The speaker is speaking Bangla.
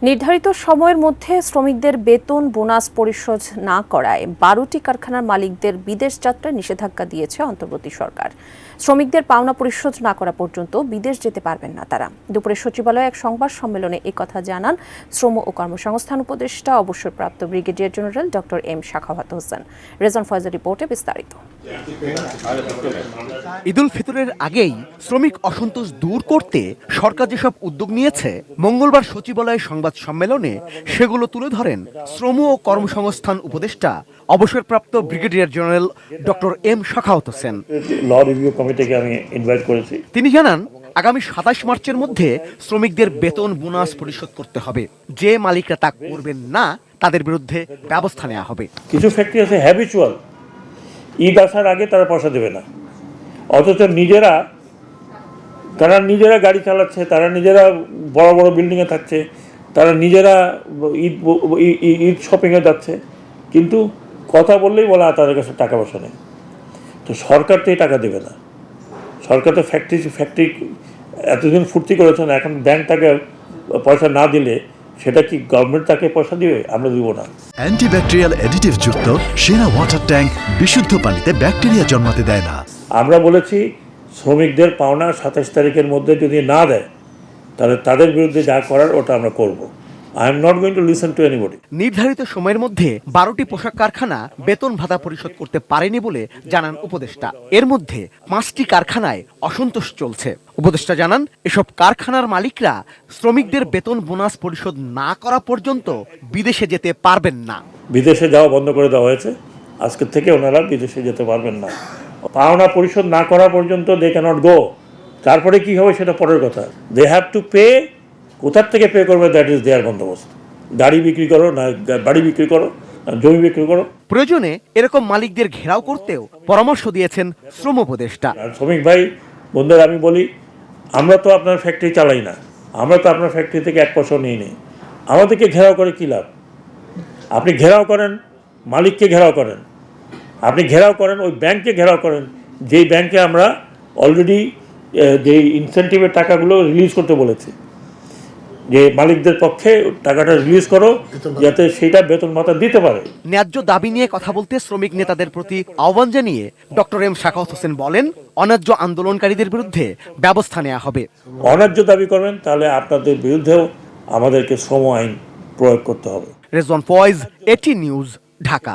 নির্ধারিত সময়ের মধ্যে শ্রমিকদের বেতন বোনাস পরিশোধ না করায় 12টি কারখানার মালিকদের বিদেশ যাত্রায় নিষেধাজ্ঞা দিয়েছে অন্তর্বর্তী সরকার। শ্রমিকদের পাওনা পরিশোধ না করা পর্যন্ত বিদেশ যেতে পারবেন না তারা। দুপুরে সচিবালয়ে এক সংবাদ সম্মেলনে একথা জানান শ্রম ও কর্মসংস্থান উপদেষ্টা অবসরপ্রাপ্ত brigadier general doctor M Sakhawat Hossain. Rezon ফয়জের রিপোর্টে বিস্তারিত। ঈদুল ফিতরের আগেই শ্রমিক অসন্তোষ দূর করতে সরকার যেসব উদ্যোগ নিয়েছে, মঙ্গলবার সচিবালয়ে সংবাদ সম্মেলনে সেগুলো তুলে ধরেন শ্রম ও কর্মসংস্থান উপদেষ্টা অবসরপ্রাপ্ত brigadier general doctor M Sakhawat Hossain. Law review কমিটিকে আমি ইনভাইট করেছি। তিনি জানান, আগামী 27 মার্চের মধ্যে শ্রমিকদের বেতন বোনাস পরিশোধ করতে হবে। যে মালিকরা তা করবেন না তাদের বিরুদ্ধে ব্যবস্থা নেওয়া হবে। কিছু ফ্যাক্টরি আছে হ্যাবিচুয়াল, ঈদ আসার আগে তারা পয়সা দেবে না, অথচ তারা নিজেরা গাড়ি চালাচ্ছে, তারা নিজেরা বড় বড় বিল্ডিংয়ে থাকছে, তারা নিজেরা ঈদ শপিংয়ে যাচ্ছে, কিন্তু কথা বললেই বলা তাদের কাছে টাকা পয়সা নেই। তো সরকার তো এই টাকা দেবে না। সরকার তো ফ্যাক্টরি এতদিন ফুর্তি করেছেন, এখন ব্যাংক তাকে পয়সা না দিলে সেটা কি গভর্নমেন্ট তাকে পয়সা দিবে? আমরা দিব না। অ্যান্টিব্যাকটেরিয়াল অ্যাডিটিভ যুক্ত সেরা ওয়াটার ট্যাঙ্ক বিশুদ্ধ পানিতে ব্যাকটেরিয়া জন্মাতে দেয় না। আমরা বলেছি শ্রমিকদের পাওনা 27 তারিখের মধ্যে যদি না দেয় তাহলে তাদের বিরুদ্ধে যা করার ওটা আমরা করব। I am not going to listen to anybody. নির্ধারিত সময়ের মধ্যে 12টি পোশাক কারখানা বেতন ভাতা পরিশোধ করতে পারেনি বলে জানান উপদেষ্টা। এর মধ্যে 5টি কারখানায় অসন্তোষ চলছে। উপদেষ্টা জানান, এসব কারখানার মালিকরা শ্রমিকদের বেতন বোনাস পরিশোধ না করা পর্যন্ত বিদেশে যেতে পারবেন না। বিদেশে যাওয়া বন্ধ করে দেওয়া হয়েছে। আজকের থেকে ওনারা বিদেশে যেতে পারবেন না। পাওনা পরিশোধ না করা পর্যন্ত দে ক্যানট গো। তারপরে কি হবে সেটা পরের কথা। They have to pay. কোথার থেকে পে করবে দ্যাট ইজ দেয়ার বন্দোবস্ত। গাড়ি বিক্রি করো, না বাড়ি বিক্রি করো, জমি বিক্রি করো। প্রয়োজনে এরকম মালিকদের ঘেরাও করতেও পরামর্শ দিয়েছেন শ্রম উপদেষ্টা। আর শ্রমিক ভাই বন্ধুরা, আমি বলি, আমরা তো আপনার ফ্যাক্টরি চালাই না, আমরা তো আপনার ফ্যাক্টরি থেকে এক পয়সাও নিই নি। আমাদেরকে ঘেরাও করে কী লাভ? আপনি ঘেরাও করেন, মালিককে ঘেরাও করেন, আপনি ঘেরাও করেন ওই ব্যাংককে ঘেরাও করেন, যেই ব্যাংকে আমরা অলরেডি যেই ইনসেন্টিভের টাকাগুলো রিলিজ করতে বলেছি, যে মালিকদের পক্ষে টাকাটা রিলিজ করো যাতে সেটা বেতন ভাতা দিতে পারে। ন্যায্য দাবি নিয়ে কথা বলতে শ্রমিক নেতাদের প্রতি আহ্বান জানিয়ে ডক্টর এম সাখাওয়াত হোসেন বলেন, অন্যায্য আন্দোলনকারীদের বিরুদ্ধে ব্যবস্থা নেওয়া হবে। অন্যায্য দাবি করবেন তাহলে আপনাদের বিরুদ্ধেও আমাদেরকে শ্রম আইন প্রয়োগ করতে হবে। রেজওয়ান ফয়েজ, এটি নিউজ, ঢাকা।